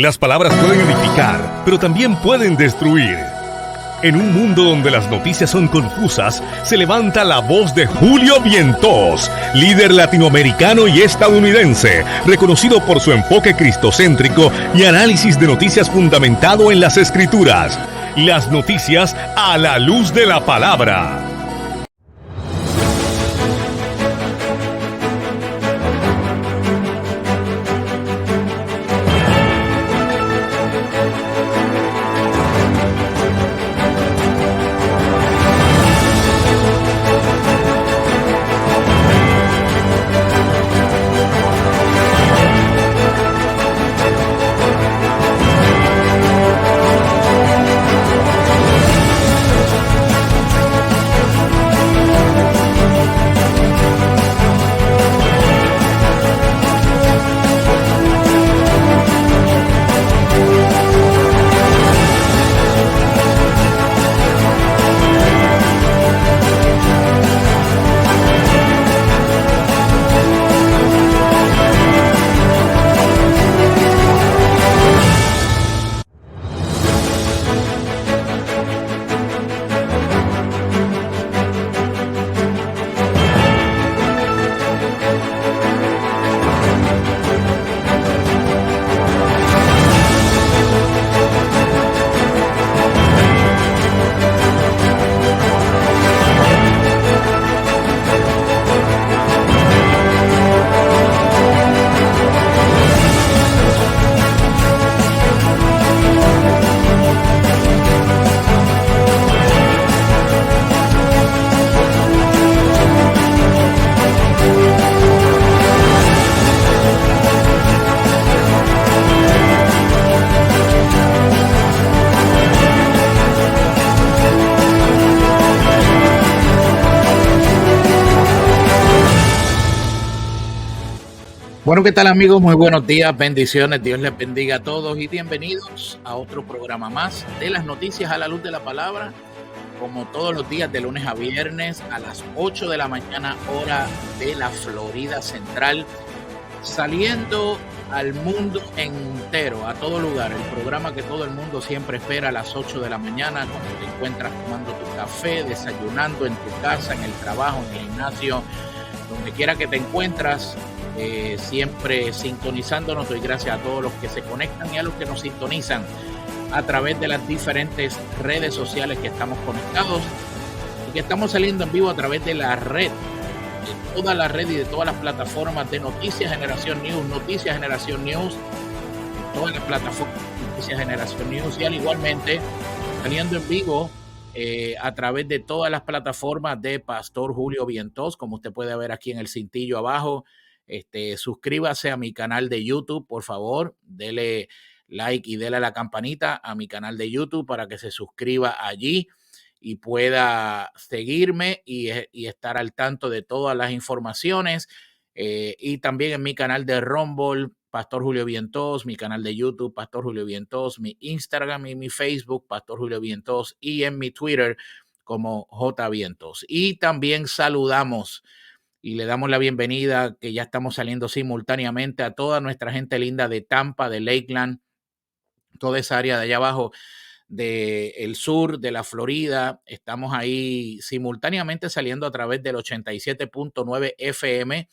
Las palabras pueden edificar, pero también pueden destruir. En un mundo donde las noticias son confusas, se levanta la voz de Julio Vientos, líder latinoamericano y estadounidense, reconocido por su enfoque cristocéntrico y análisis de noticias fundamentado en las Escrituras. Las noticias a la luz de la palabra. Bueno, ¿qué tal amigos? Muy buenos días, bendiciones, Dios les bendiga a todos y bienvenidos a otro programa más de las noticias a la luz de la palabra, como todos los días de lunes a viernes a las 8 de la mañana, hora de la Florida Central, saliendo al mundo entero, a todo lugar, el programa que todo el mundo siempre espera a las 8 de la mañana, cuando te encuentras tomando tu café, desayunando en tu casa, en el trabajo, en el gimnasio, donde quiera que te encuentras. Siempre sintonizándonos. Doy gracias a todos los que se conectan y a los que nos sintonizan a través de las diferentes redes sociales que estamos conectados y que estamos saliendo en vivo a través de la red, de toda la red y de todas las plataformas de Noticias Generación News, todas las plataformas de Noticias Generación News y al igualmente saliendo en vivo a través de todas las plataformas de Pastor Julio Vientos, como usted puede ver aquí en el cintillo abajo. Suscríbase a mi canal de YouTube, por favor, dele like y dele a la campanita a mi canal de YouTube para que se suscriba allí y pueda seguirme y estar al tanto de todas las informaciones. Y también en mi canal de Rumble, Pastor Julio Vientos, mi canal de YouTube, Pastor Julio Vientos, mi Instagram y mi Facebook, Pastor Julio Vientos, y en mi Twitter como J Vientos. Y también saludamos y le damos la bienvenida, que ya estamos saliendo simultáneamente a toda nuestra gente linda de Tampa, de Lakeland, toda esa área de allá abajo del sur de la Florida. Estamos ahí simultáneamente saliendo a través del 87.9 FM.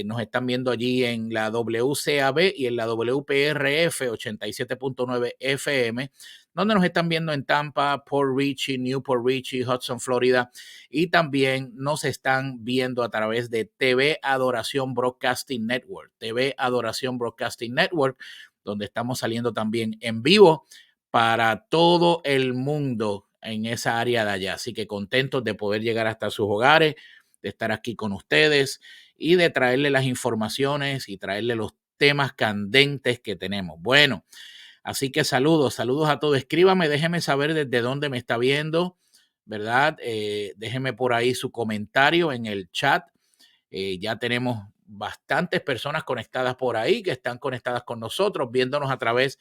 Nos están viendo allí en la WCAB y en la WPRF 87.9 FM, donde nos están viendo en Tampa, Port Richey, Newport Richey, Hudson, Florida, y también nos están viendo a través de TV Adoración Broadcasting Network, donde estamos saliendo también en vivo para todo el mundo en esa área de allá. Así que contentos de poder llegar hasta sus hogares, de estar aquí con ustedes y de traerle las informaciones y traerle los temas candentes que tenemos. Bueno, así que saludos a todos. Escríbame, déjeme saber desde dónde me está viendo, ¿verdad? Déjeme por ahí su comentario en el chat. Ya tenemos bastantes personas conectadas por ahí, que están conectadas con nosotros, viéndonos a través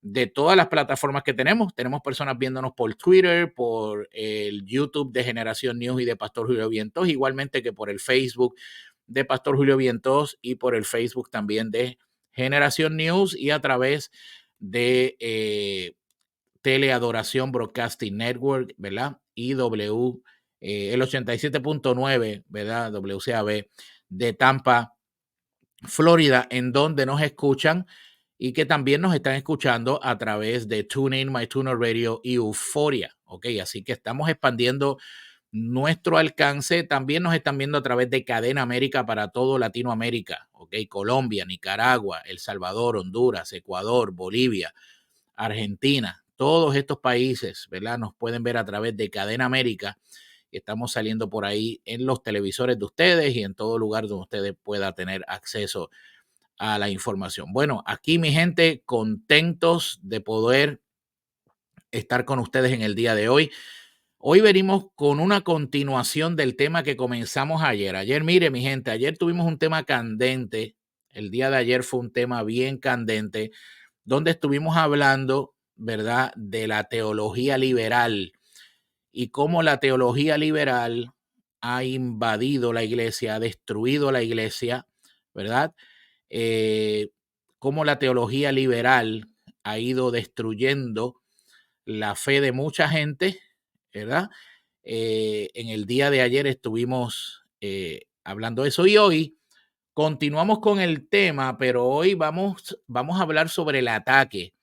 de todas las plataformas que tenemos. Tenemos personas viéndonos por Twitter, por el YouTube de Generación News y de Pastor Julio Vientos, igualmente que por el Facebook de Pastor Julio Vientos y por el Facebook también de Generación News y a través de Teleadoración Broadcasting Network, ¿verdad? IW, el 87.9, ¿verdad? WCAB de Tampa, Florida, en donde nos escuchan y que también nos están escuchando a través de TuneIn, MyTuner Radio y Euforia, ¿ok? Así que estamos expandiendo nuestro alcance. También nos están viendo a través de Cadena América para todo Latinoamérica, ¿ok? Colombia, Nicaragua, El Salvador, Honduras, Ecuador, Bolivia, Argentina, todos estos países, ¿verdad? Nos pueden ver a través de Cadena América. Estamos saliendo por ahí en los televisores de ustedes y en todo lugar donde ustedes puedan tener acceso a la información. Bueno, aquí mi gente, contentos de poder estar con ustedes en el día de hoy. Hoy venimos con una continuación del tema que comenzamos ayer. Ayer, mire mi gente, ayer tuvimos un tema candente. El día de ayer fue un tema bien candente, donde estuvimos hablando, ¿verdad?, de la teología liberal y cómo la teología liberal ha invadido la iglesia, ha destruido la iglesia, ¿verdad? Cómo la teología liberal ha ido destruyendo la fe de mucha gente, ¿verdad? En el día de ayer estuvimos hablando de eso y hoy continuamos con el tema, pero hoy vamos a hablar sobre el ataque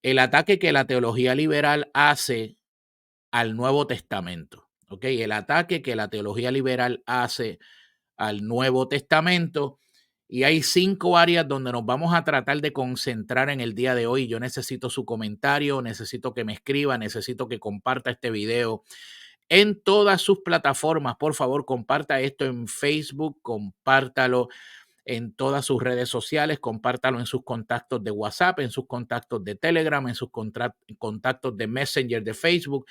que la teología liberal hace al Nuevo Testamento, ¿ok? El ataque que la teología liberal hace al Nuevo Testamento. Y hay 5 áreas donde nos vamos a tratar de concentrar en el día de hoy. Yo necesito su comentario, necesito que me escriba, necesito que comparta este video en todas sus plataformas. Por favor, comparta esto en Facebook, compártalo en todas sus redes sociales, compártalo en sus contactos de WhatsApp, en sus contactos de Telegram, en sus contactos de Messenger de Facebook.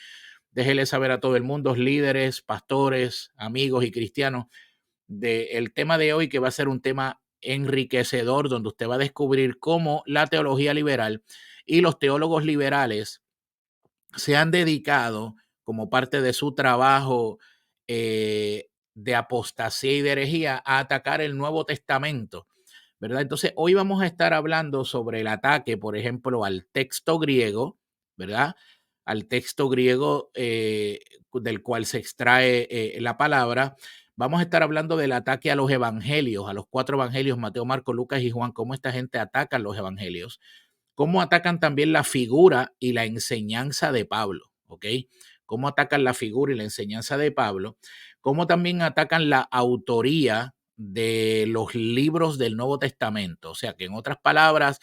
Déjele saber a todo el mundo, líderes, pastores, amigos y cristianos, del tema de hoy, que va a ser un tema enriquecedor, donde usted va a descubrir cómo la teología liberal y los teólogos liberales se han dedicado como parte de su trabajo de apostasía y de herejía a atacar el Nuevo Testamento, ¿verdad? Entonces, hoy vamos a estar hablando sobre el ataque, por ejemplo, al texto griego, ¿verdad? Al texto griego del cual se extrae la palabra. Vamos a estar hablando del ataque a los evangelios, a los 4 evangelios, Mateo, Marcos, Lucas y Juan, cómo esta gente ataca los evangelios, cómo atacan también la figura y la enseñanza de Pablo, ¿ok? Cómo atacan la figura y la enseñanza de Pablo, cómo también atacan la autoría de los libros del Nuevo Testamento. O sea, que en otras palabras,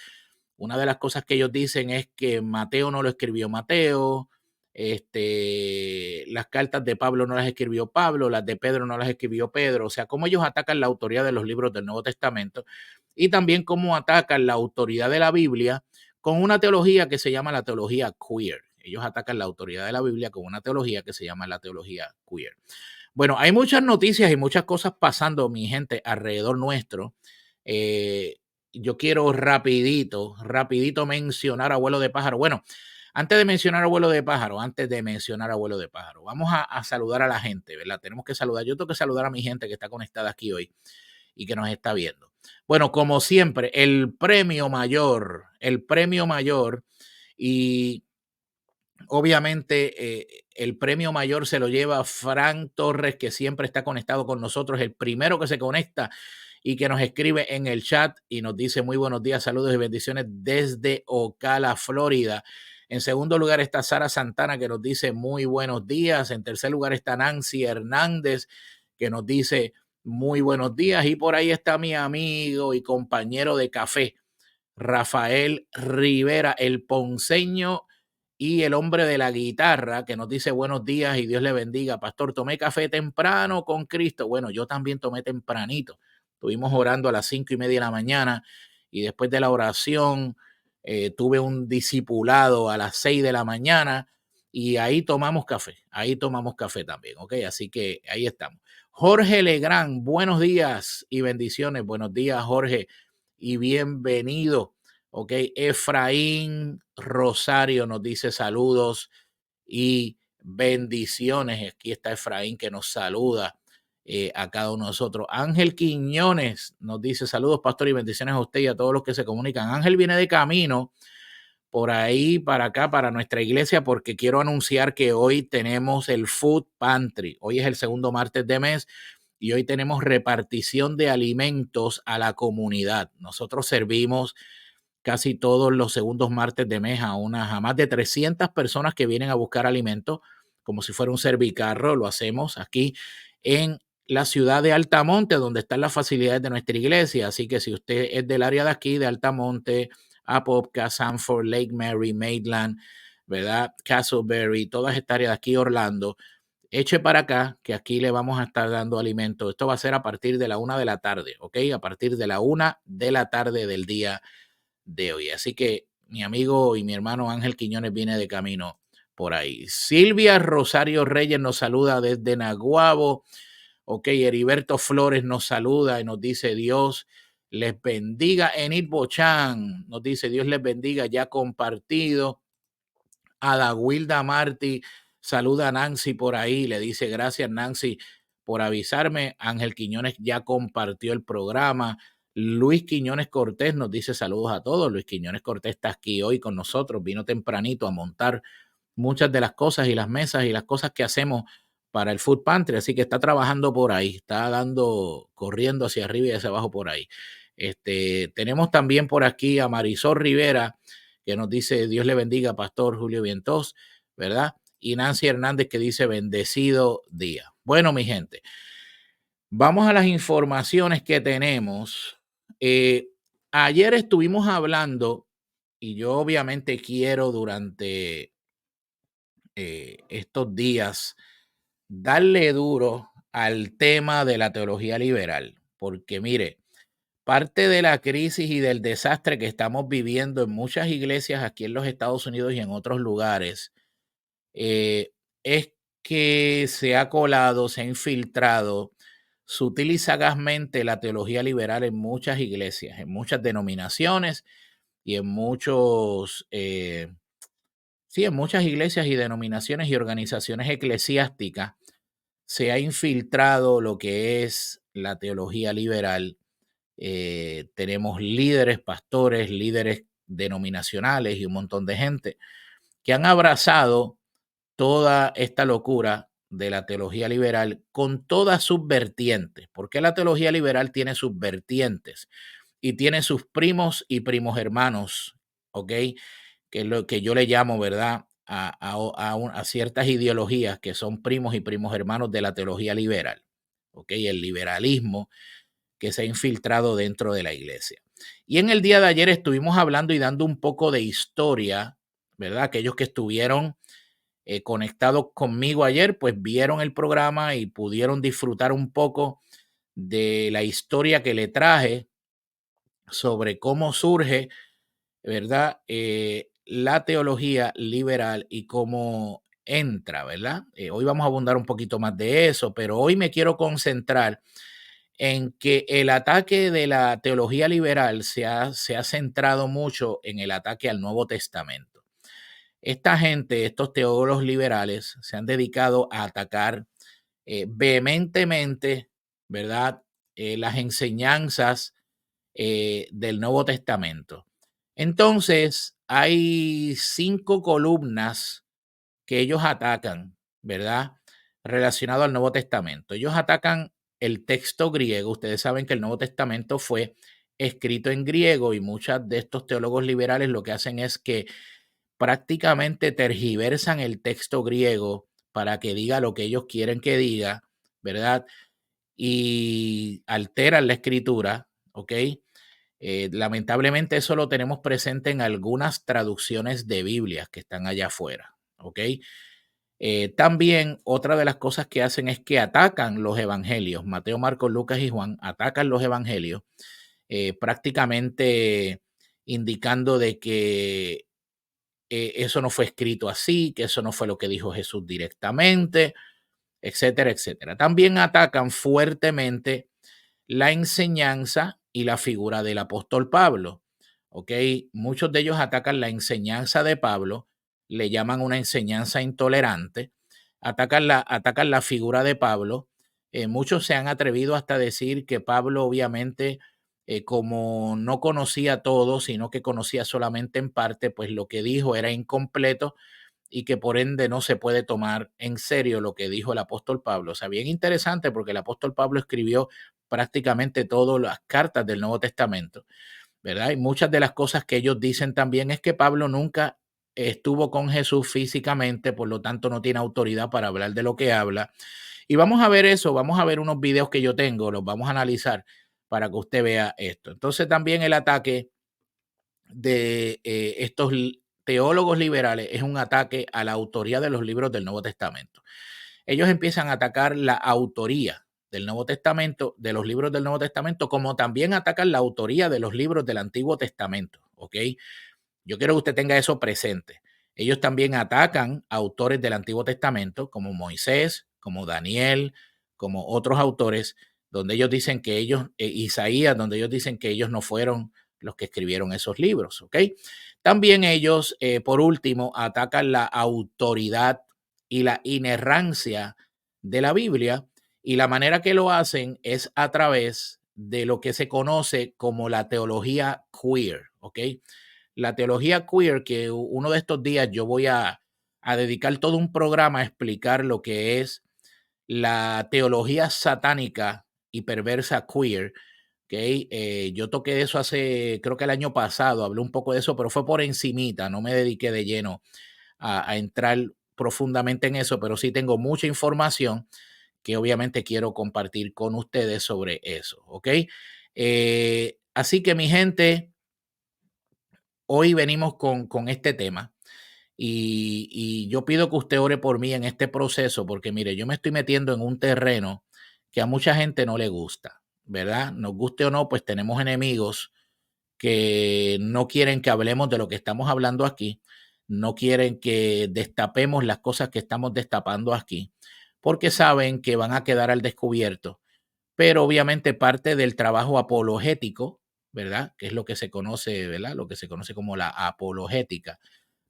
una de las cosas que ellos dicen es que Mateo no lo escribió Mateo, las cartas de Pablo no las escribió Pablo, las de Pedro no las escribió Pedro. O sea, cómo ellos atacan la autoría de los libros del Nuevo Testamento y también cómo atacan la autoridad de la Biblia con una teología que se llama la teología queer. Ellos atacan la autoridad de la Biblia con una teología que se llama la teología queer. Bueno, hay muchas noticias y muchas cosas pasando, mi gente, alrededor nuestro. Yo quiero rapidito mencionar a Abuelo de Pájaro. Bueno, antes de mencionar a Abuelo de Pájaro, vamos a saludar a la gente, ¿verdad? Tenemos que saludar. Yo tengo que saludar a mi gente que está conectada aquí hoy y que nos está viendo. Bueno, como siempre, el premio mayor, y obviamente el premio mayor se lo lleva Frank Torres, que siempre está conectado con nosotros, el primero que se conecta y que nos escribe en el chat y nos dice muy buenos días, saludos y bendiciones desde Ocala, Florida. En segundo lugar está Sara Santana, que nos dice muy buenos días. En tercer lugar está Nancy Hernández, que nos dice muy buenos días. Y por ahí está mi amigo y compañero de café, Rafael Rivera, el ponceño y el hombre de la guitarra, que nos dice buenos días y Dios le bendiga. Pastor, tomé café temprano con Cristo. Bueno, yo también tomé tempranito. Estuvimos orando a las 5:30 de la mañana y después de la oración tuve un discipulado a las 6 de la mañana y ahí tomamos café también, ¿ok? Así que ahí estamos. Jorge Legrand, buenos días y bendiciones. Buenos días, Jorge, y bienvenido. Ok, Efraín Rosario nos dice saludos y bendiciones. Aquí está Efraín que nos saluda a cada uno de nosotros. Ángel Quiñones nos dice saludos, pastor, y bendiciones a usted y a todos los que se comunican. Ángel viene de camino por ahí para acá, para nuestra iglesia, porque quiero anunciar que hoy tenemos el Food Pantry. Hoy es el segundo martes de mes y hoy tenemos repartición de alimentos a la comunidad. Nosotros servimos casi todos los segundos martes de mes a más de 300 personas que vienen a buscar alimentos, como si fuera un servicarro. Lo hacemos aquí en la ciudad de Altamonte, donde están las facilidades de nuestra iglesia. Así que si usted es del área de aquí, de Altamonte, Apopka, Sanford, Lake Mary, Maitland, ¿verdad? Castleberry, todas estas áreas de aquí, Orlando, eche para acá, que aquí le vamos a estar dando alimento. Esto va a ser a partir de la 1 de la tarde, ¿ok? A partir de la 1 de la tarde del día de hoy. Así que mi amigo y mi hermano Ángel Quiñones viene de camino por ahí. Silvia Rosario Reyes nos saluda desde Naguabo. Ok, Heriberto Flores nos saluda y nos dice Dios les bendiga. Enid Bochan nos dice Dios les bendiga, ya compartido. Adawilda Martí saluda a Nancy por ahí, le dice gracias Nancy por avisarme. Ángel Quiñones ya compartió el programa. Luis Quiñones Cortés nos dice saludos a todos. Luis Quiñones Cortés está aquí hoy con nosotros, vino tempranito a montar muchas de las cosas y las mesas y las cosas que hacemos para el Food Pantry, así que está trabajando por ahí, está corriendo hacia arriba y hacia abajo por ahí. Tenemos también por aquí a Marisol Rivera, que nos dice Dios le bendiga, Pastor Julio Vientos, ¿verdad? Y Nancy Hernández que dice bendecido día. Bueno, mi gente, vamos a las informaciones que tenemos. Ayer estuvimos hablando, y yo obviamente quiero durante estos días darle duro al tema de la teología liberal, porque mire, parte de la crisis y del desastre que estamos viviendo en muchas iglesias aquí en los Estados Unidos y en otros lugares es que se ha colado, se ha infiltrado sutil y sagazmente la teología liberal en muchas iglesias, en muchas denominaciones y en en muchas iglesias y denominaciones y organizaciones eclesiásticas se ha infiltrado lo que es la teología liberal. Tenemos líderes, pastores, líderes denominacionales y un montón de gente que han abrazado toda esta locura de la teología liberal con todas sus vertientes. Porque la teología liberal tiene sus vertientes y tiene sus primos y primos hermanos, ¿ok? Que es lo que yo le llamo, ¿verdad? A ciertas ideologías que son primos y primos hermanos de la teología liberal, ¿ok? El liberalismo que se ha infiltrado dentro de la iglesia. Y en el día de ayer estuvimos hablando y dando un poco de historia, ¿verdad? Aquellos que estuvieron conectados conmigo ayer, pues vieron el programa y pudieron disfrutar un poco de la historia que le traje sobre cómo surge, ¿verdad? La teología liberal y cómo entra, ¿verdad? Hoy vamos a abundar un poquito más de eso, pero hoy me quiero concentrar en que el ataque de la teología liberal se ha centrado mucho en el ataque al Nuevo Testamento. Esta gente, estos teólogos liberales, se han dedicado a atacar vehementemente, ¿verdad? Las enseñanzas del Nuevo Testamento. Entonces, hay 5 columnas que ellos atacan, ¿verdad? Relacionado al Nuevo Testamento. Ellos atacan el texto griego. Ustedes saben que el Nuevo Testamento fue escrito en griego y muchos de estos teólogos liberales lo que hacen es que prácticamente tergiversan el texto griego para que diga lo que ellos quieren que diga, ¿verdad? Y alteran la escritura, ¿ok? Lamentablemente eso lo tenemos presente en algunas traducciones de Biblias que están allá afuera, ¿ok? También otra de las cosas que hacen es que atacan los evangelios. Mateo, Marcos, Lucas y Juan atacan los evangelios prácticamente indicando de que eso no fue escrito así, que eso no fue lo que dijo Jesús directamente, etcétera, etcétera. También atacan fuertemente la enseñanza y la figura del apóstol Pablo. ¿Ok? Muchos de ellos atacan la enseñanza de Pablo, le llaman una enseñanza intolerante, atacan la figura de Pablo. Muchos se han atrevido hasta decir que Pablo obviamente como no conocía todo, sino que conocía solamente en parte, pues lo que dijo era incompleto y que por ende no se puede tomar en serio lo que dijo el apóstol Pablo. O sea, bien interesante porque el apóstol Pablo escribió prácticamente todas las cartas del Nuevo Testamento, ¿verdad? Y muchas de las cosas que ellos dicen también es que Pablo nunca estuvo con Jesús físicamente, por lo tanto no tiene autoridad para hablar de lo que habla. Y vamos a ver eso, vamos a ver unos videos que yo tengo, los vamos a analizar para que usted vea esto. Entonces también el ataque de estos teólogos liberales es un ataque a la autoría de los libros del Nuevo Testamento. Ellos empiezan a atacar la autoría del Nuevo Testamento, de los libros del Nuevo Testamento, como también atacan la autoría de los libros del Antiguo Testamento, ¿ok? Yo quiero que usted tenga eso presente. Ellos también atacan autores del Antiguo Testamento, como Moisés, como Daniel, como otros autores, donde ellos dicen que ellos, Isaías, donde ellos dicen que ellos no fueron los que escribieron esos libros, ¿ok? También ellos, por último, atacan la autoridad y la inerrancia de la Biblia, y la manera que lo hacen es a través de lo que se conoce como la teología queer, ¿ok? La teología queer, que uno de estos días yo voy a dedicar todo un programa a explicar lo que es la teología satánica y perversa queer. Okay. Yo toqué eso hace, creo que el año pasado, hablé un poco de eso, pero fue por encimita, no me dediqué de lleno a entrar profundamente en eso, pero sí tengo mucha información que obviamente quiero compartir con ustedes sobre eso, ¿ok? Así que mi gente, hoy venimos con este tema y yo pido que usted ore por mí en este proceso porque mire, yo me estoy metiendo en un terreno que a mucha gente no le gusta, ¿verdad? Nos guste o no, pues tenemos enemigos que no quieren que hablemos de lo que estamos hablando aquí, no quieren que destapemos las cosas que estamos destapando aquí, porque saben que van a quedar al descubierto. Pero obviamente parte del trabajo apologético, ¿verdad? Que es lo que se conoce, ¿verdad? Lo que se conoce como la apologética.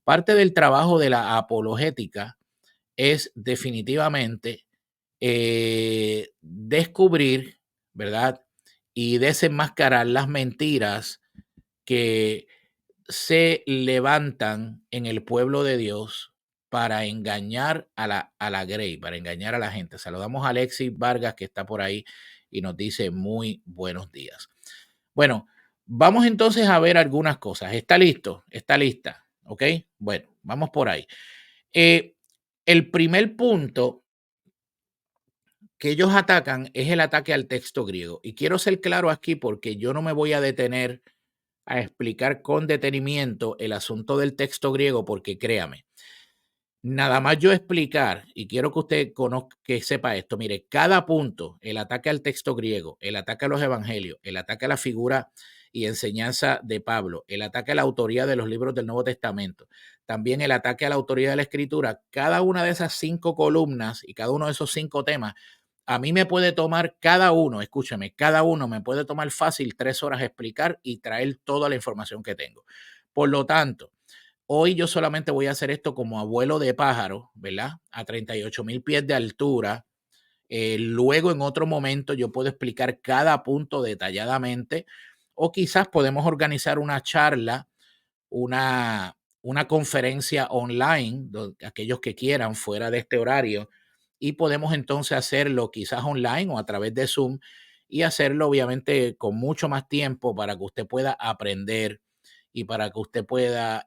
Parte del trabajo de la apologética es definitivamente descubrir, ¿verdad? Y desenmascarar las mentiras que se levantan en el pueblo de Dios para engañar a la grey, para engañar a la gente. Saludamos a Alexis Vargas que está por ahí y nos dice muy buenos días. Bueno, vamos entonces a ver algunas cosas. ¿Está listo? ¿Está lista? ¿Ok? Bueno, vamos por ahí. El primer punto que ellos atacan es el ataque al texto griego. Y quiero ser claro aquí porque yo no me voy a detener a explicar con detenimiento el asunto del texto griego porque créame, nada más yo explicar, y quiero que usted conozca, que sepa esto, mire, cada punto, el ataque al texto griego, el ataque a los evangelios, el ataque a la figura y enseñanza de Pablo, el ataque a la autoría de los libros del Nuevo Testamento, también el ataque a la autoría de la Escritura, cada una de esas 5 columnas y cada uno de esos 5 temas, a mí me puede tomar cada uno, escúcheme, cada uno me puede tomar fácil 3 horas explicar y traer toda la información que tengo. Por lo tanto, hoy yo solamente voy a hacer esto como abuelo de pájaro, ¿verdad? A 38,000 pies de altura. Luego en otro momento yo puedo explicar cada punto detalladamente o quizás podemos organizar una charla, una conferencia online, aquellos que quieran fuera de este horario, y podemos entonces hacerlo quizás online o a través de Zoom y hacerlo obviamente con mucho más tiempo para que usted pueda aprender y para que usted pueda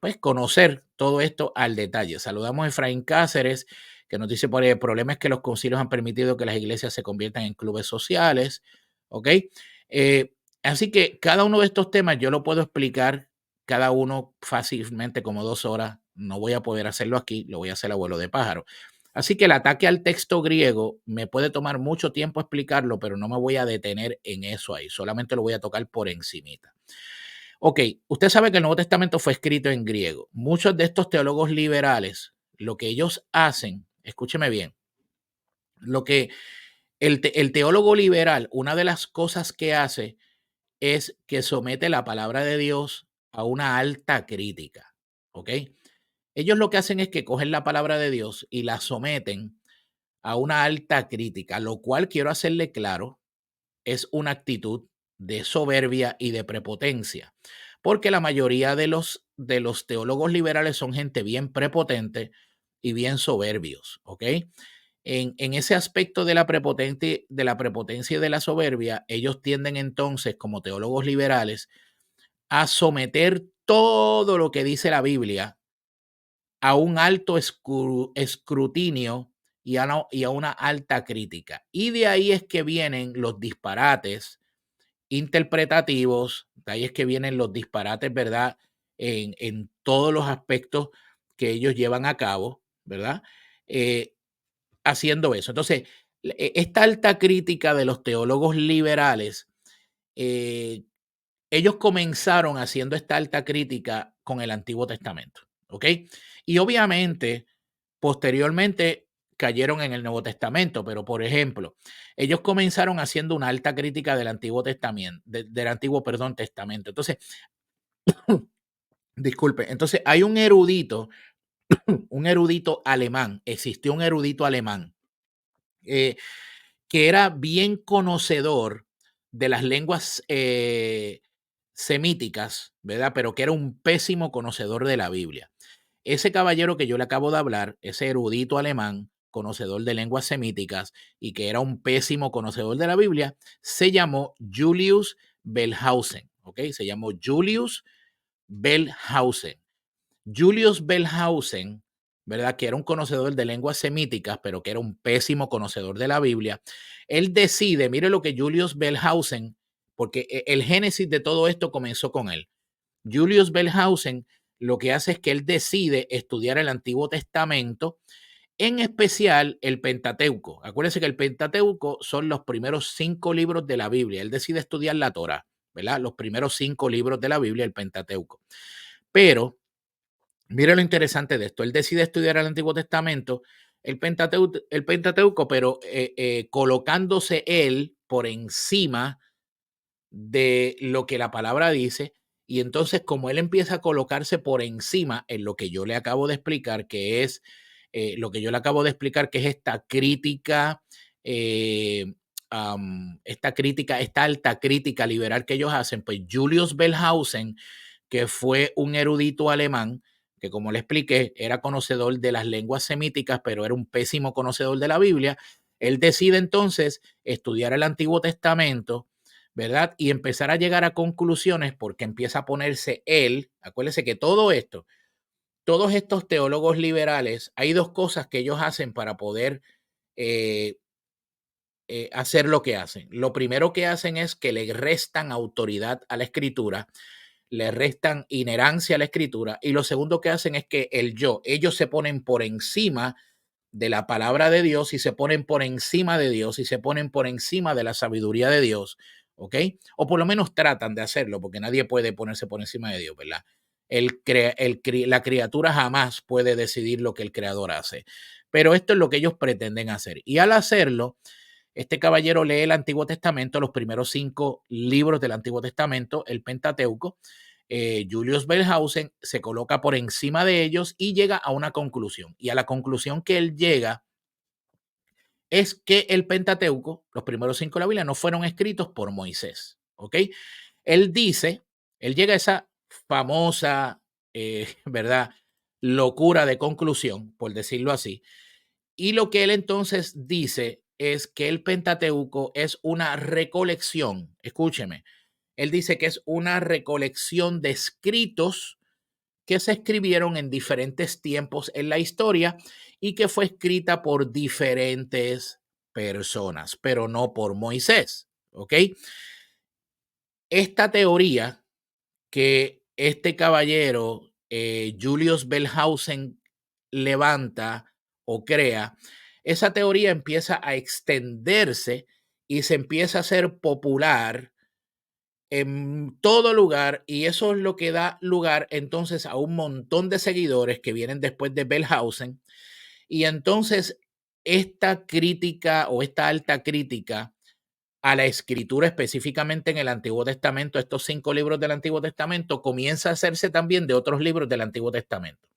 pues conocer todo esto al detalle. Saludamos a Efraín Cáceres, que nos dice por ahí, el problema es que los concilios han permitido que las iglesias se conviertan en clubes sociales, ¿ok? Así que cada uno de estos temas yo lo puedo explicar cada uno fácilmente como 2 horas. No voy a poder hacerlo aquí, lo voy a hacer a vuelo de pájaro. Así que el ataque al texto griego me puede tomar mucho tiempo explicarlo, pero no me voy a detener en eso ahí. Solamente lo voy a tocar por encimita. Ok, usted sabe que el Nuevo Testamento fue escrito en griego. Muchos de estos teólogos liberales, lo que ellos hacen, escúcheme bien, lo que el teólogo liberal, una de las cosas que hace es que somete la palabra de Dios a una alta crítica. ¿Ok? Ellos lo que hacen es que cogen la palabra de Dios y la someten a una alta crítica, lo cual quiero hacerle claro, es una actitud de soberbia y de prepotencia, porque la mayoría de los teólogos liberales son gente bien prepotente y bien soberbios, ¿ok? En ese aspecto de la prepotencia y de la soberbia, ellos tienden entonces, como teólogos liberales, a someter todo lo que dice la Biblia a un alto escrutinio y a una alta crítica. Y de ahí es que vienen los disparates interpretativos, de ahí es que vienen los disparates, ¿verdad? En todos los aspectos que ellos llevan a cabo, ¿verdad? Eh, haciendo eso. Entonces, esta alta crítica de los teólogos liberales, eh, ellos comenzaron haciendo esta alta crítica con el Antiguo Testamento, ¿ok? Y obviamente, posteriormente cayeron en el Nuevo Testamento, pero por ejemplo, ellos comenzaron haciendo una alta crítica del Antiguo Testamento, del Antiguo, perdón, Testamento. Entonces, disculpe, entonces hay un erudito alemán, existió un erudito alemán eh, que era bien conocedor de las lenguas semíticas, ¿verdad? Pero que era un pésimo conocedor de la Biblia. Ese caballero que yo le acabo de hablar, ese erudito alemán, conocedor de lenguas semíticas y que era un pésimo conocedor de la Biblia, se llamó Julius Bellhausen, ¿ok? Se llamó Julius Bellhausen. Julius Bellhausen, ¿verdad? Que era un conocedor de lenguas semíticas, pero que era un pésimo conocedor de la Biblia. Él decide, mire lo que Julius Bellhausen, porque el génesis de todo esto comenzó con él. Julius Bellhausen lo que hace es que él decide estudiar el Antiguo Testamento, en especial el Pentateuco. Acuérdense que el Pentateuco son los primeros 5 libros de la Biblia. Él decide estudiar la Torá, ¿verdad? Los primeros 5 libros de la Biblia, el Pentateuco. Pero mire lo interesante de esto. Él decide estudiar el Antiguo Testamento, el Pentateuco, pero colocándose él por encima de lo que la palabra dice. Y entonces, como él empieza a colocarse por encima en lo que yo le acabo de explicar, que es lo que yo le acabo de explicar, que es eh, esta alta crítica liberal que ellos hacen, pues Julius Bellhausen, que fue un erudito alemán, que como le expliqué, era conocedor de las lenguas semíticas, pero era un pésimo conocedor de la Biblia. Él decide entonces estudiar el Antiguo Testamento, ¿verdad? Y empezar a llegar a conclusiones porque empieza a ponerse él, acuérdese que todo esto, todos estos teólogos liberales, hay dos cosas que ellos hacen para poder eh, hacer lo que hacen. Lo primero que hacen es que le restan autoridad a la escritura, le restan inherancia a la escritura, y lo segundo que hacen es que ellos se ponen por encima de la palabra de Dios y se ponen por encima de Dios y se ponen por encima de la sabiduría de Dios, ¿ok? O por lo menos tratan de hacerlo, porque nadie puede ponerse por encima de Dios, ¿verdad? La criatura jamás puede decidir lo que el creador hace, pero esto es lo que ellos pretenden hacer. Y al hacerlo, este caballero lee el Antiguo Testamento, los primeros 5 libros del Antiguo Testamento, el Pentateuco. Julius Bellhausen se coloca por encima de ellos y llega a una conclusión. Y a la conclusión que él llega es que el Pentateuco, los primeros 5 de la Biblia, no fueron escritos por Moisés. ¿Ok? Él dice, él llega a esa famosa, ¿verdad? Locura de conclusión, por decirlo así. Y lo que él entonces dice es que el Pentateuco es una recolección, escúcheme, él dice que es una recolección de escritos que se escribieron en diferentes tiempos en la historia y que fue escrita por diferentes personas, pero no por Moisés, ¿ok? Esta teoría que este caballero, Julius Bellhausen, levanta o crea, esa teoría empieza a extenderse y se empieza a hacer popular en todo lugar, y eso es lo que da lugar entonces a un montón de seguidores que vienen después de Bellhausen. Y entonces esta crítica o esta alta crítica a la escritura, específicamente en el Antiguo Testamento, estos 5 libros del Antiguo Testamento, comienza a hacerse también de otros libros del Antiguo Testamento.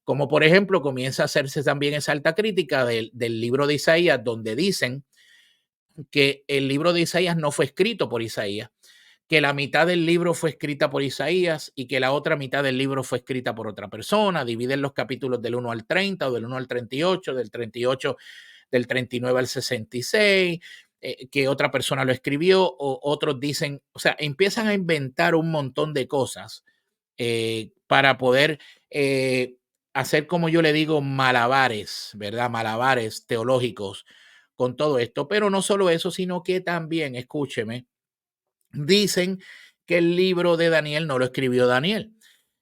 Como por ejemplo, comienza a hacerse también esa alta crítica del libro de Isaías, donde dicen que el libro de Isaías no fue escrito por Isaías, que la mitad del libro fue escrita por Isaías y que la otra mitad del libro fue escrita por otra persona. Dividen los capítulos del 1 al 30 o del 1 al 38, del 38, del 39 al 66, que otra persona lo escribió, o otros dicen, o sea, empiezan a inventar un montón de cosas para poder hacer, como yo le digo, malabares, ¿verdad? Malabares teológicos con todo esto. Pero no solo eso, sino que también, escúcheme, dicen que el libro de Daniel no lo escribió Daniel,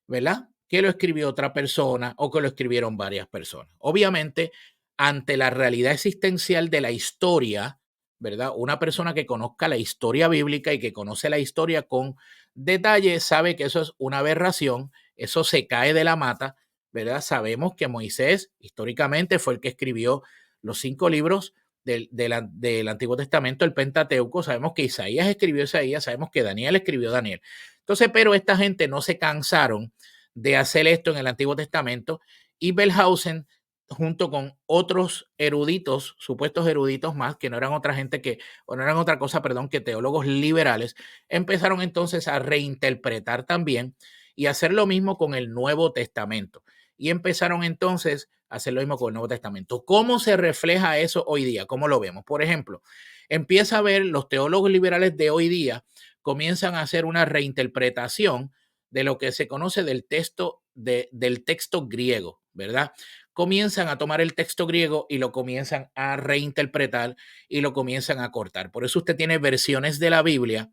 ¿verdad? Que lo escribió otra persona o que lo escribieron varias personas. Obviamente, ante la realidad existencial de la historia, ¿verdad? Una persona que conozca la historia bíblica y que conoce la historia con detalle sabe que eso es una aberración, eso se cae de la mata, ¿verdad? Sabemos que Moisés históricamente fue el que escribió los 5 libros del Antiguo Testamento, el Pentateuco. Sabemos que Isaías escribió Isaías, sabemos que Daniel escribió Daniel. Entonces, pero esta gente no se cansaron de hacer esto en el Antiguo Testamento, y Wellhausen, junto con otros eruditos, supuestos eruditos más, que no eran otra gente que, o no eran otra cosa, perdón, que teólogos liberales, empezaron entonces a reinterpretar también y hacer lo mismo con el Nuevo Testamento. Y empezaron entonces a hacer lo mismo con el Nuevo Testamento. ¿Cómo se refleja eso hoy día? ¿Cómo lo vemos? Por ejemplo, empieza a ver los teólogos liberales de hoy día comienzan a hacer una reinterpretación de lo que se conoce del texto, del texto griego, ¿verdad? Comienzan a tomar el texto griego y lo comienzan a reinterpretar y lo comienzan a cortar. Por eso usted tiene versiones de la Biblia,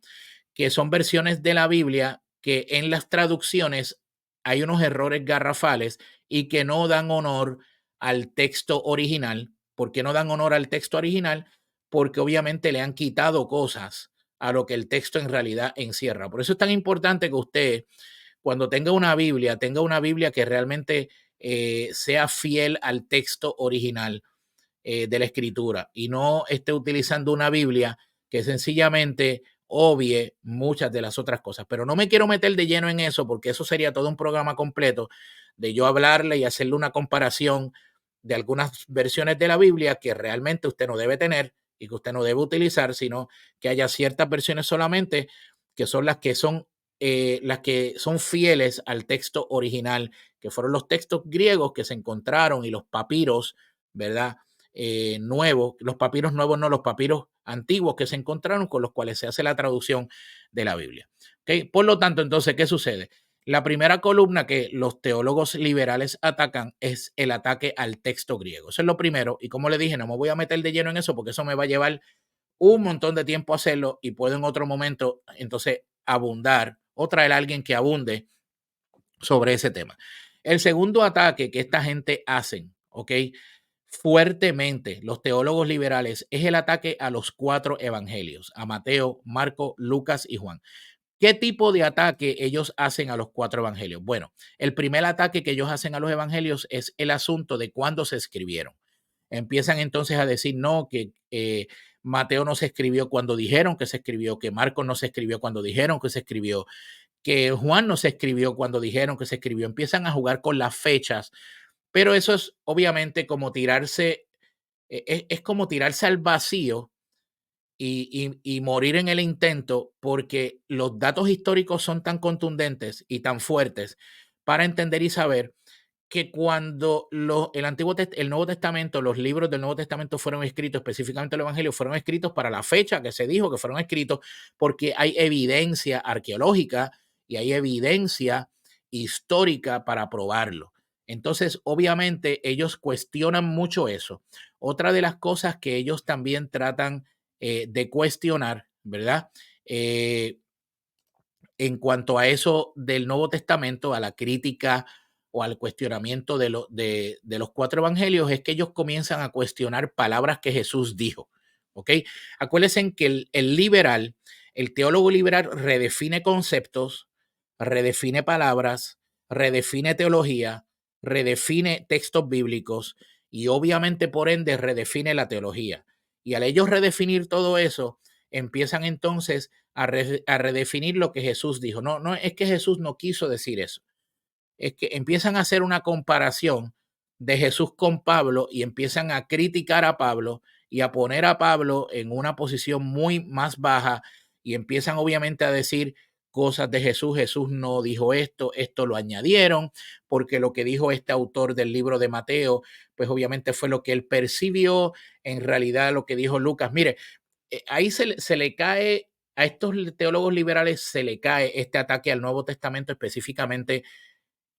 que son versiones de la Biblia que en las traducciones hay unos errores garrafales y que no dan honor al texto original. ¿Por qué no dan honor al texto original? Porque obviamente le han quitado cosas a lo que el texto en realidad encierra. Por eso es tan importante que usted, cuando tenga una Biblia que realmente sea fiel al texto original de la escritura y no esté utilizando una Biblia que sencillamente obvie muchas de las otras cosas. Pero no me quiero meter de lleno en eso porque eso sería todo un programa completo de yo hablarle y hacerle una comparación de algunas versiones de la Biblia que realmente usted no debe tener y que usted no debe utilizar, sino que haya ciertas versiones solamente que son las que son fieles al texto original, que fueron los textos griegos que se encontraron y los papiros, ¿verdad? Nuevos, los papiros nuevos, no los papiros antiguos que se encontraron con los cuales se hace la traducción de la Biblia. ¿Okay? Por lo tanto, entonces, ¿qué sucede? La primera columna que los teólogos liberales atacan es el ataque al texto griego. Eso es lo primero. Y como le dije, no me voy a meter de lleno en eso porque eso me va a llevar un montón de tiempo hacerlo y puedo en otro momento entonces abundar o traer a alguien que abunde sobre ese tema. El segundo ataque que esta gente hacen, ¿ok? Fuertemente, los teólogos liberales, es el ataque a los 4 evangelios, a Mateo, Marco, Lucas y Juan. ¿Qué tipo de ataque ellos hacen a los 4 evangelios? Bueno, el primer ataque que ellos hacen a los evangelios es el asunto de cuándo se escribieron. Empiezan entonces a decir, no, que Mateo no se escribió cuando dijeron que se escribió, que Marcos no se escribió cuando dijeron que se escribió, que Juan no se escribió cuando dijeron que se escribió. Empiezan a jugar con las fechas, pero eso es obviamente como tirarse, es como tirarse al vacío y morir en el intento, porque los datos históricos son tan contundentes y tan fuertes para entender y saber que cuando el Nuevo Testamento, los libros del Nuevo Testamento fueron escritos, específicamente el Evangelio, fueron escritos para la fecha que se dijo que fueron escritos, porque hay evidencia arqueológica y hay evidencia histórica para probarlo. Entonces, obviamente, ellos cuestionan mucho eso. Otra de las cosas que ellos también tratan de cuestionar, ¿verdad? En cuanto a eso del Nuevo Testamento, a la crítica o al cuestionamiento de los 4 evangelios, es que ellos comienzan a cuestionar palabras que Jesús dijo. ¿Ok? Acuérdense que el liberal, el teólogo liberal redefine conceptos, redefine palabras, redefine teología, redefine textos bíblicos y obviamente por ende redefine la teología. Y al ellos redefinir todo eso, empiezan entonces a redefinir lo que Jesús dijo. No, no es que Jesús no quiso decir eso. Es que empiezan a hacer una comparación de Jesús con Pablo y empiezan a criticar a Pablo y a poner a Pablo en una posición muy más baja y empiezan obviamente a decir cosas de Jesús. Jesús no dijo esto, esto lo añadieron, porque lo que dijo este autor del libro de Mateo, pues obviamente fue lo que él percibió, en realidad lo que dijo Lucas. Mire, ahí se le cae, a estos teólogos liberales se le cae este ataque al Nuevo Testamento, específicamente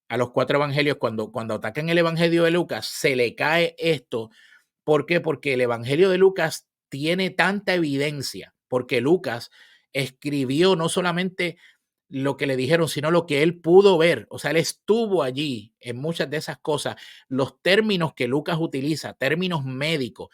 a los 4 evangelios. Cuando atacan el evangelio de Lucas, se le cae esto. ¿Por qué? Porque el evangelio de Lucas tiene tanta evidencia, porque Lucas escribió no solamente lo que le dijeron, sino lo que él pudo ver. O sea, él estuvo allí en muchas de esas cosas. Los términos que Lucas utiliza, términos médicos,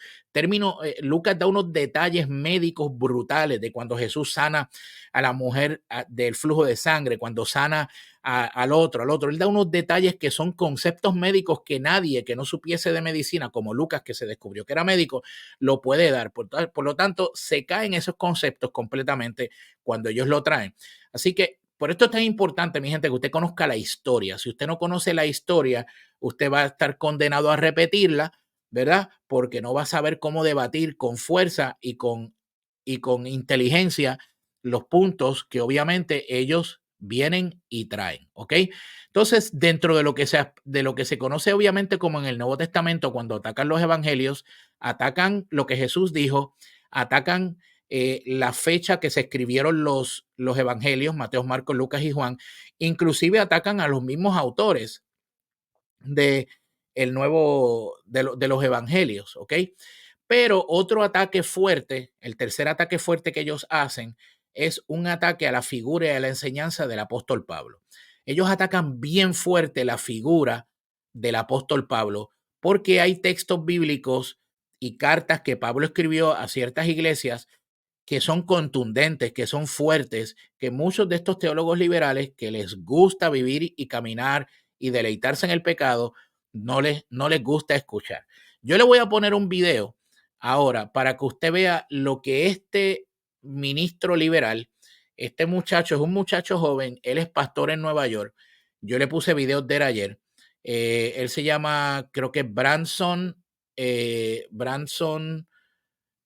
Lucas da unos detalles médicos brutales de cuando Jesús sana a la mujer del flujo de sangre, cuando sana al otro. Él da unos detalles que son conceptos médicos que nadie que no supiese de medicina, como Lucas, que se descubrió que era médico, lo puede dar. Por lo tanto, se caen esos conceptos completamente cuando ellos lo traen. Así que por esto es tan importante, mi gente, que usted conozca la historia. Si usted no conoce la historia, usted va a estar condenado a repetirla, ¿verdad? Porque no va a saber cómo debatir con fuerza y con inteligencia los puntos que obviamente ellos vienen y traen, ¿ok? Entonces, dentro de lo que se conoce obviamente como en el Nuevo Testamento, cuando atacan los evangelios, atacan lo que Jesús dijo, atacan la fecha que se escribieron los evangelios, Mateo, Marcos, Lucas y Juan, inclusive atacan a los mismos autores de los evangelios, ¿ok? Pero otro ataque fuerte, el tercer ataque fuerte que ellos hacen, es un ataque a la figura y a la enseñanza del apóstol Pablo. Ellos atacan bien fuerte la figura del apóstol Pablo porque hay textos bíblicos y cartas que Pablo escribió a ciertas iglesias que son contundentes, que son fuertes, que muchos de estos teólogos liberales que les gusta vivir y caminar y deleitarse en el pecado, no les gusta escuchar. Yo le voy a poner un video ahora para que usted vea lo que este ministro liberal, este muchacho es un muchacho joven, él es pastor en Nueva York. Yo le puse videos de él ayer. Él se llama, creo que Branson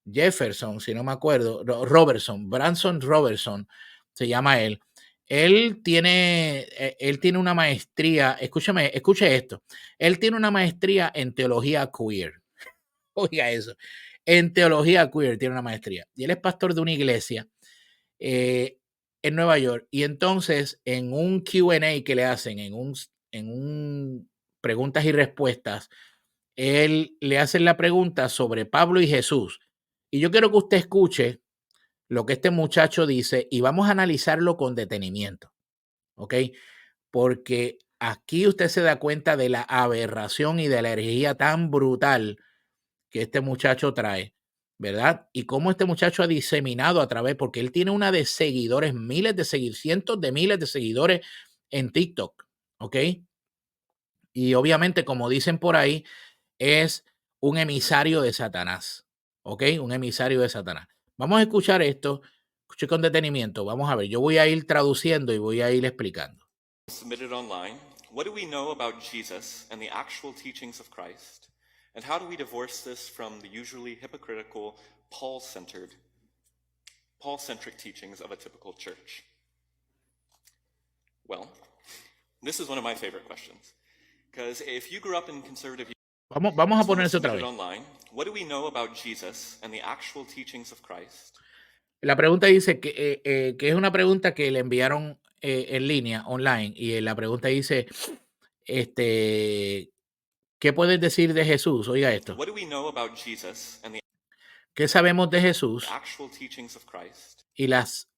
Jefferson, si no me acuerdo, Branson Robertson, se llama él. Él tiene una maestría, escuche esto, él tiene una maestría en teología queer. Oiga eso, en teología queer tiene una maestría. Y él es pastor de una iglesia en Nueva York. Y entonces, en un Q&A que le hacen, en un preguntas y respuestas, él le hacen la pregunta sobre Pablo y Jesús. Y yo quiero que usted escuche lo que este muchacho dice y vamos a analizarlo con detenimiento, ¿ok? Porque aquí usted se da cuenta de la aberración y de la herejía tan brutal que este muchacho trae, ¿verdad? Y cómo este muchacho ha diseminado a través, porque él tiene una de seguidores, cientos de miles de seguidores en TikTok, ¿ok? Y obviamente, como dicen por ahí, es un emisario de Satanás, ¿ok? Un emisario de Satanás. Vamos a escuchar esto, escuche con detenimiento, vamos a ver, yo voy a ir traduciendo y voy a ir explicando. Submitted online. What do we know about Jesus and the actual teachings of Christ? And how do we divorce this from the usually hypocritical, Paul-centric teachings of a typical church? Well, this is one of my favorite questions. Because if you grew up in conservative... Vamos a poner eso otra vez. Online, what do we know about Jesus and the actual teachings of Christ? La pregunta dice que es una pregunta que le enviaron en línea, online, y la pregunta dice, ¿qué puedes decir de Jesús? Oiga esto. What do we know about Jesus and the ¿Qué sabemos de Jesús actual teachings of Christ? Y las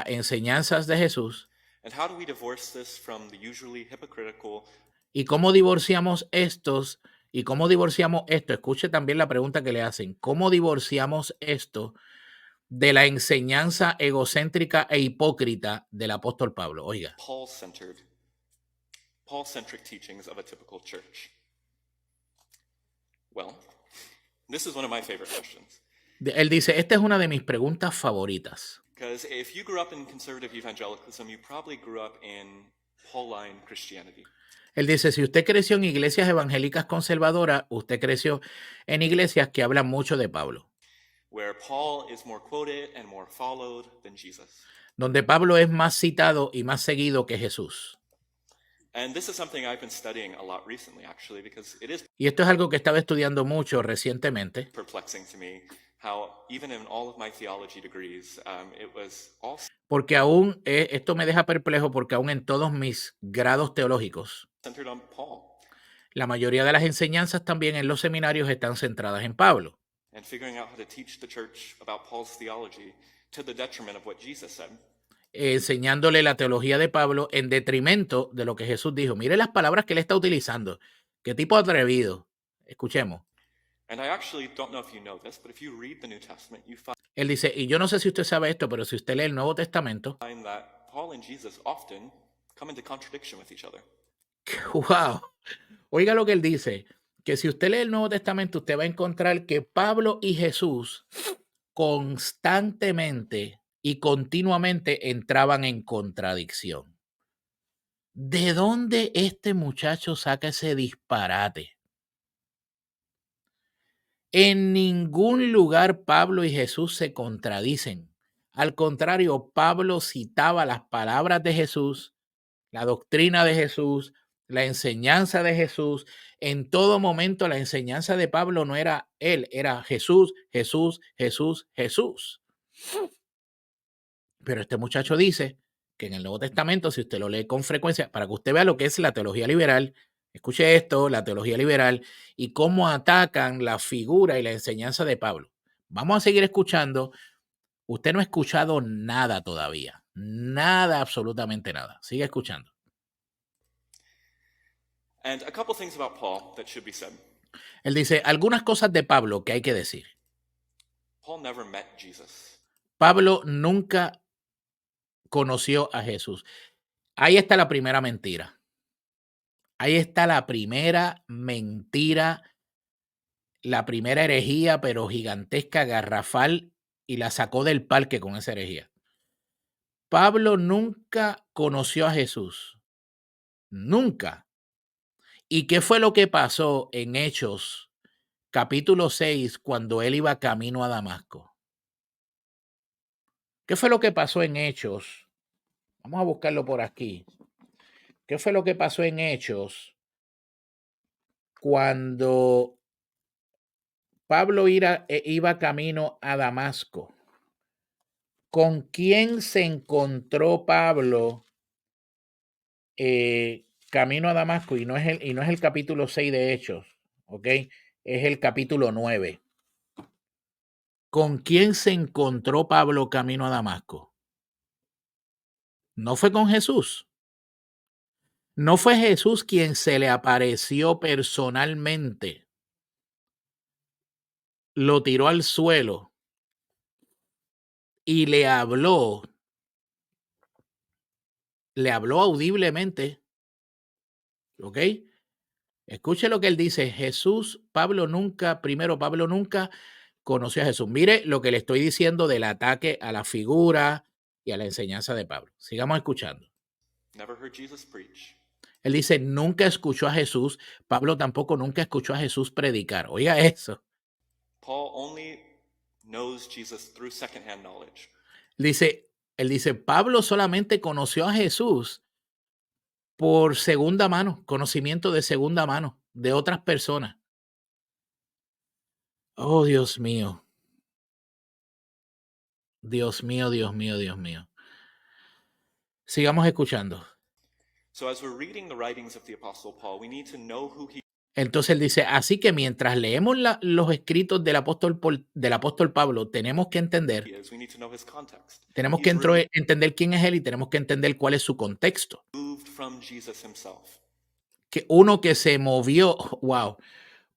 enseñanzas de Jesús? And how do we divorce this from the usually hypocritical? ¿Y cómo divorciamos estos? ¿Y cómo divorciamos esto? Escuche también la pregunta que le hacen. ¿Cómo divorciamos esto de la enseñanza egocéntrica e hipócrita del apóstol Pablo? Oiga. Paul-centric teachings of a typical church. Well, this is one of my favorite questions. Él dice, esta es una de mis preguntas favoritas. Because if you grew up in conservative evangelicalism, you probably grew up in Pauline Christianity. Él dice, si usted creció en iglesias evangélicas conservadoras, usted creció en iglesias que hablan mucho de Pablo. where Paul is more quoted and more followed than Jesus. donde Pablo es más citado y más seguido que Jesús. And this is something I've been studying a lot recently, actually, because it is Y esto es algo que estaba estudiando mucho recientemente, perplexing to me how even in all of my theology degrees, it was all porque aún esto me deja perplejo porque aún en todos mis grados teológicos, centered on Paul la mayoría de las enseñanzas también en los seminarios están centradas en Pablo, and figuring out how to teach the church about Paul's theology to the detriment of what Jesus said. enseñándole la teología de Pablo en detrimento de lo que Jesús dijo. Mire las palabras que él está utilizando. Qué tipo atrevido. Escuchemos. And I actually don't know if you know this, but if you read the New Testament, you Él dice, y yo no sé si usted sabe esto, pero si usted lee el Nuevo Testamento, find that Paul and Jesus often come into contradiction with each other. wow, oiga lo que él dice, que si usted lee el Nuevo Testamento, usted va a encontrar que Pablo y Jesús constantemente y continuamente entraban en contradicción. ¿De dónde este muchacho saca ese disparate? En ningún lugar Pablo y Jesús se contradicen. Al contrario, Pablo citaba las palabras de Jesús, la doctrina de Jesús, la enseñanza de Jesús. En todo momento la enseñanza de Pablo no era él, era Jesús, Jesús, Jesús, Jesús. Pero este muchacho dice que en el Nuevo Testamento, si usted lo lee con frecuencia, para que usted vea lo que es la teología liberal, escuche esto, la teología liberal, y cómo atacan la figura y la enseñanza de Pablo. Vamos a seguir escuchando. Usted no ha escuchado nada todavía. Nada, absolutamente nada. Sigue escuchando. And a couple things about Paul that should be said. Él dice algunas cosas de Pablo que hay que decir. Paul never met Jesus. Pablo nunca conoció a Jesús. Ahí está la primera mentira. Ahí está la primera mentira, la primera herejía, pero gigantesca, garrafal, y la sacó del parque con esa herejía. Pablo nunca conoció a Jesús. Nunca. ¿Y qué fue lo que pasó en Hechos, capítulo 6, cuando él iba camino a Damasco? ¿Qué fue lo que pasó en Hechos? Vamos a buscarlo por aquí. ¿Qué fue lo que pasó en Hechos cuando Pablo iba camino a Damasco? ¿Con quién se encontró Pablo camino a Damasco? Y no es el capítulo 6 de Hechos, ¿ok? Es el capítulo 9. ¿Con quién se encontró Pablo camino a Damasco? No fue con Jesús. No fue Jesús quien se le apareció personalmente. Lo tiró al suelo y le habló audiblemente. ¿Ok? Escuche lo que él dice. Pablo nunca conoció a Jesús. Mire lo que le estoy diciendo del ataque a la figura y a la enseñanza de Pablo. Sigamos escuchando. Never heard Jesus preach. Él dice, nunca escuchó a Jesús. Pablo tampoco nunca escuchó a Jesús predicar. Oiga eso. Paul only knows Jesus through secondhand knowledge. Él dice, Pablo solamente conoció a Jesús por segunda mano, conocimiento de segunda mano, de otras personas. Oh, Dios mío. Dios mío, Dios mío, Dios mío. Sigamos escuchando. So as we're reading the writings of the Apostle Paul, we need to know who he Entonces él dice, así que mientras leemos los escritos del apóstol Pablo, tenemos que entender, is. We need to know his context. tenemos que entender quién es él y tenemos que entender cuál es su contexto. Moved from Jesus himself. Que uno que se movió, wow,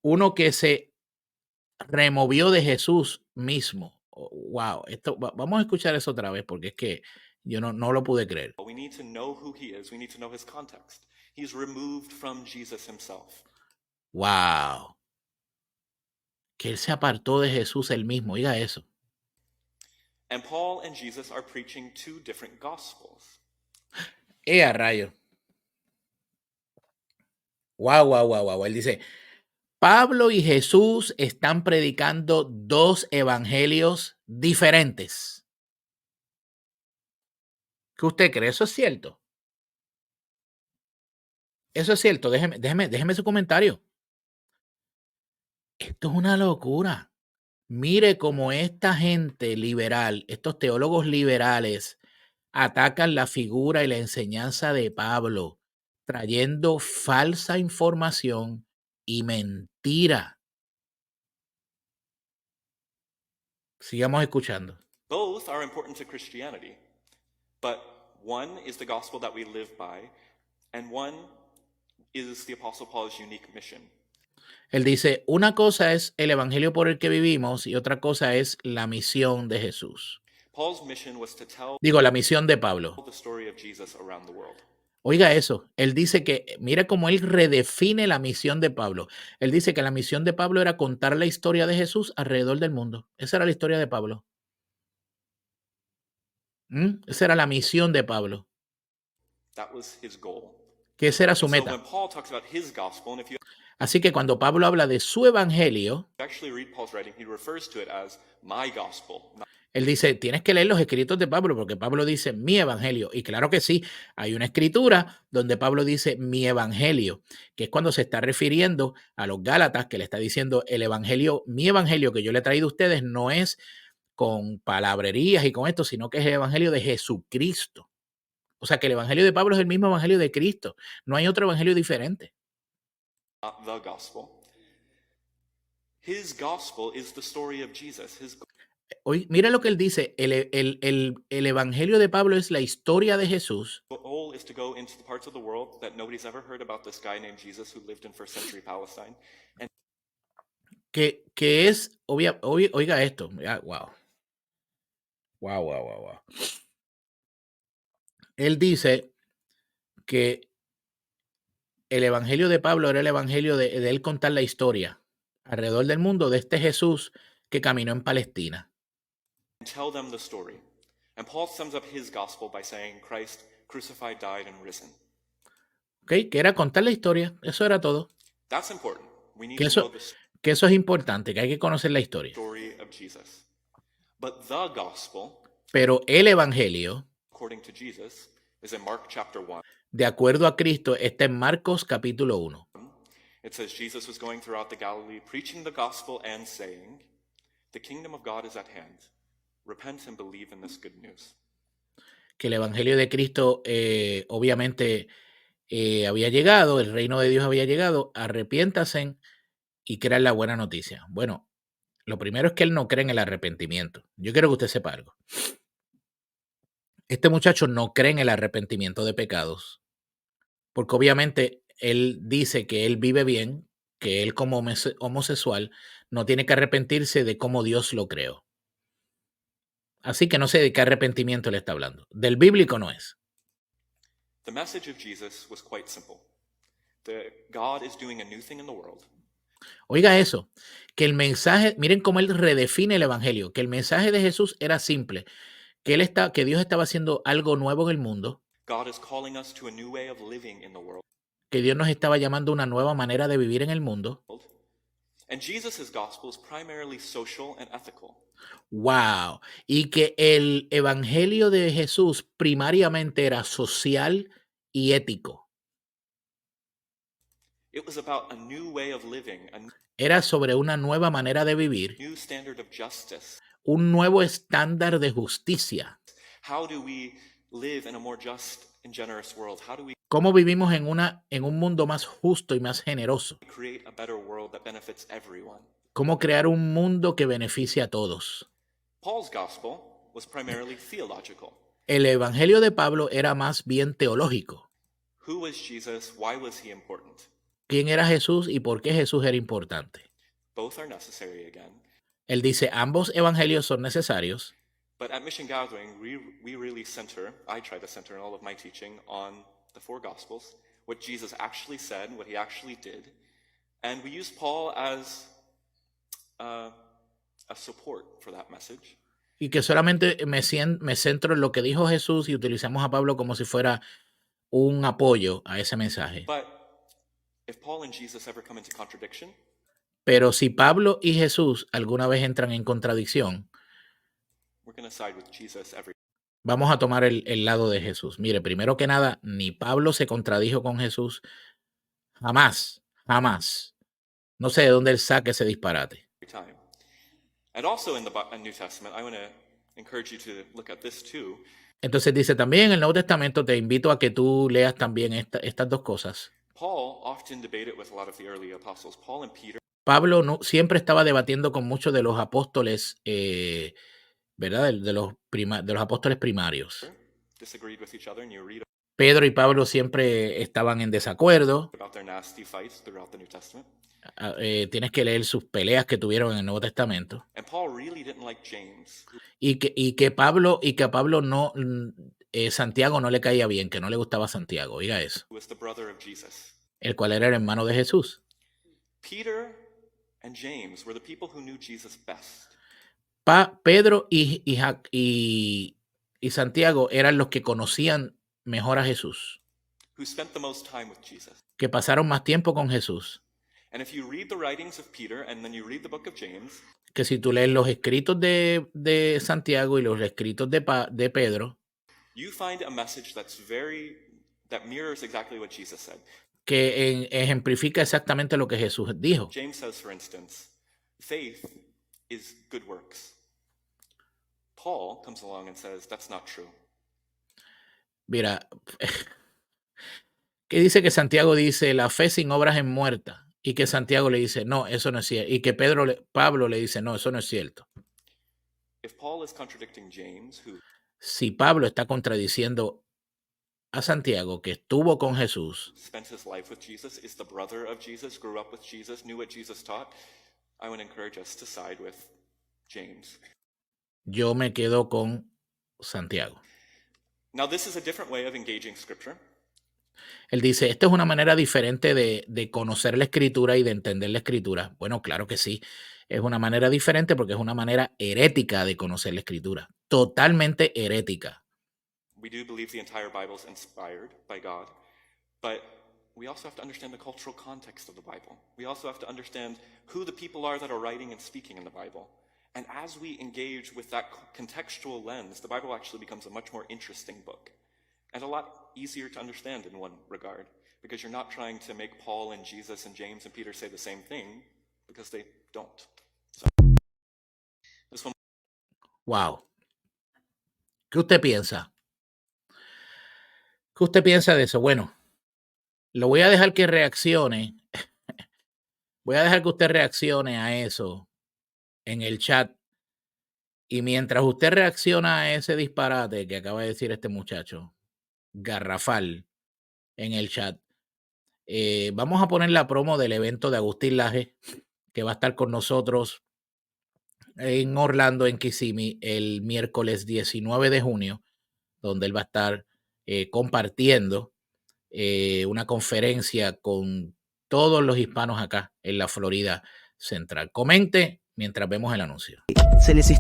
uno que se removió de Jesús mismo. Wow, vamos a escuchar eso otra vez porque es que yo no lo pude creer. We need to know who he is. We need to know his context. He's removed from Jesus himself. Wow. Que él se apartó de Jesús él mismo, oiga eso. And Paul and Jesus are preaching two different gospels. A rayo. Wow. Él dice, Pablo y Jesús están predicando dos evangelios diferentes. ¿Qué usted cree? ¿Eso es cierto? Eso es cierto. Déjeme su comentario. Esto es una locura. Mire cómo esta gente liberal, estos teólogos liberales, atacan la figura y la enseñanza de Pablo, trayendo falsa información y mentira. Sigamos escuchando. Both are important to Christianity, but one is the gospel that we live by, and one is the Apostle Paul's unique mission. Él dice, una cosa es el evangelio por el que vivimos y otra cosa es la misión de Jesús. Paul's mission was to tell Digo, la misión de Pablo. the story of Jesus around the world. Oiga eso, él dice que, mira cómo él redefine la misión de Pablo. Él dice que la misión de Pablo era contar la historia de Jesús alrededor del mundo. Esa era la historia de Pablo. Esa era la misión de Pablo, That was his goal. que esa era su And so meta. when Paul talks about his gospel, and if you Así que cuando Pablo habla de su evangelio, actually read Paul's writing, he refers to it as my gospel. él dice, tienes que leer los escritos de Pablo, porque Pablo dice mi evangelio. Y claro que sí, hay una escritura donde Pablo dice mi evangelio, que es cuando se está refiriendo a los Gálatas, que le está diciendo el evangelio, mi evangelio que yo le he traído a ustedes no es con palabrerías y con esto, sino que es el evangelio de Jesucristo. O sea, que el evangelio de Pablo es el mismo evangelio de Cristo. No hay otro evangelio diferente. Not the gospel. His gospel is the story of Jesus. His Hoy, mira lo que él dice, el evangelio de Pablo es la historia de Jesús, goal is to go into the parts of the world that nobody's ever heard about this guy named Jesus who lived in first century Palestine. And que es, oiga esto, wow. Él dice que el evangelio de Pablo era el evangelio de él contar la historia alrededor del mundo de este Jesús que caminó en Palestina. tell them the story. And Paul sums up his gospel by saying Christ crucified, died, and risen. ¿Ok? Que era contar la historia, eso era todo. That's important. We need Que to know eso, the que eso es importante, que hay que conocer la historia. story of Jesus. But the gospel, Pero el evangelio, according to Jesus, is in Mark chapter 1. de acuerdo a Cristo, está en Marcos capítulo 1. It says Jesus was going throughout the Galilee, preaching the gospel and saying, the kingdom of God is at hand. Repent and believe in this good news. Que el evangelio de Cristo obviamente había llegado, el reino de Dios había llegado, arrepiéntanse y crean la buena noticia. Bueno, lo primero es que él no cree en el arrepentimiento. Yo quiero que usted sepa algo. Este muchacho no cree en el arrepentimiento de pecados, porque obviamente él dice que él vive bien, que él como homosexual no tiene que arrepentirse de cómo Dios lo creó. Así que no sé de qué arrepentimiento le está hablando. Del bíblico no es. The message of Jesus was quite simple. God is doing a new thing in the world. Oiga eso, que el mensaje, miren cómo él redefine el evangelio, que el mensaje de Jesús era simple, que Dios estaba haciendo algo nuevo en el mundo, God is calling us to a new way of living in the world. que Dios nos estaba llamando a una nueva manera de vivir en el mundo. And Jesus' gospel is primarily social and ethical. Wow. Y que el evangelio de Jesús primariamente era social y ético. It was about a new way of living, a Era sobre una nueva manera de vivir, new standard of justice. un nuevo estándar de justicia. How do we live in a more just and generous world? How do we ¿Cómo vivimos en un mundo más justo y más generoso? create a better world that benefits everyone? ¿Cómo crear un mundo que beneficie a todos? Paul's gospel was primarily theological. El evangelio de Pablo era más bien teológico. Who was Jesus? Why was he important? ¿Quién era Jesús y por qué Jesús era importante? Both are necessary again. Él dice, ambos evangelios son necesarios, But at Mission Gathering, we really center, I try to center in all of my teaching on the four Gospels, what Jesus actually said, what he actually did. And we use Paul as a support for that message. y que solamente me centro en lo que dijo Jesús y utilizamos a Pablo como si fuera un apoyo a ese mensaje. But if Paul and Jesus ever come into contradiction, Pero si Pablo y Jesús alguna vez entran en contradicción, we're going to side with Jesus every vamos a tomar el lado de Jesús. Mire, primero que nada, ni Pablo se contradijo con Jesús. Jamás, jamás. No sé de dónde él saque ese disparate. time. And also in the New Testament, I want to encourage you to look at this too. Entonces dice también en el Nuevo Testamento, te invito a que tú leas también estas dos cosas. Paul often debated with a lot of the early apostles. Paul and Peter Pablo siempre estaba debatiendo con muchos de los apóstoles, ¿verdad? De los apóstoles primarios. disagreed with each other, and you read Pedro y Pablo siempre estaban en desacuerdo. about their nasty fights throughout the New Testament. Tienes que leer sus peleas que tuvieron en el Nuevo Testamento. And Paul really didn't like James, Y que a Pablo no, Santiago no le caía bien, que no le gustaba Santiago, oiga eso, who was the brother of Jesus. el cual era el hermano de Jesús. Peter and James were the people who knew Jesus best. Pedro y Santiago eran los que conocían mejor a Jesús, Who spent the most time with Jesus. que pasaron más tiempo con Jesús. And if you read the writings of Peter and then you read the book of James, Que si tú lees los escritos de Santiago y los escritos de Pedro, you find a message that mirrors exactly what Jesus said. que ejemplifica exactamente lo que Jesús dijo. James says, for instance, faith is good works. Paul comes along and says, that's not true. Mira, que dice que Santiago dice, la fe sin obras es muerta. Y que Santiago le dice, no, eso no es cierto. Y que Pablo le dice, no, eso no es cierto. If Paul is contradicting James, who Si Pablo está contradiciendo a Santiago, que estuvo con Jesús, spent his life with Jesus, is the brother of Jesus, grew up with Jesus, knew what Jesus taught, I would encourage us to side with James. yo me quedo con Santiago. Now, this is a different way of engaging scripture. Él dice, esta es una manera diferente de conocer la escritura y de entender la escritura. Bueno, claro que sí. Es una manera diferente porque es una manera herética de conocer la escritura. Totalmente herética. We do believe the entire Bible is inspired by God, but we also have to understand the cultural context of the Bible. We also have to understand who the people are that are writing and speaking in the Bible. And as we engage with that contextual lens, the Bible actually becomes a much more interesting book and a lot easier to understand in one regard, because you're not trying to make Paul and Jesus and James and Peter say the same thing, because they don't. So, this one. Wow. ¿Qué usted piensa? ¿Qué usted piensa de eso? Bueno, lo voy a dejar que reaccione. Voy a dejar que usted reaccione a eso en el chat. Y mientras usted reacciona a ese disparate que acaba de decir este muchacho, garrafal, en el chat, vamos a poner la promo del evento de Agustín Laje, que va a estar con nosotros en Orlando, en Kissimmee, el miércoles 19 de junio, donde él va a estar compartiendo una conferencia con todos los hispanos acá en la Florida Central. Comente mientras vemos el anuncio. Se les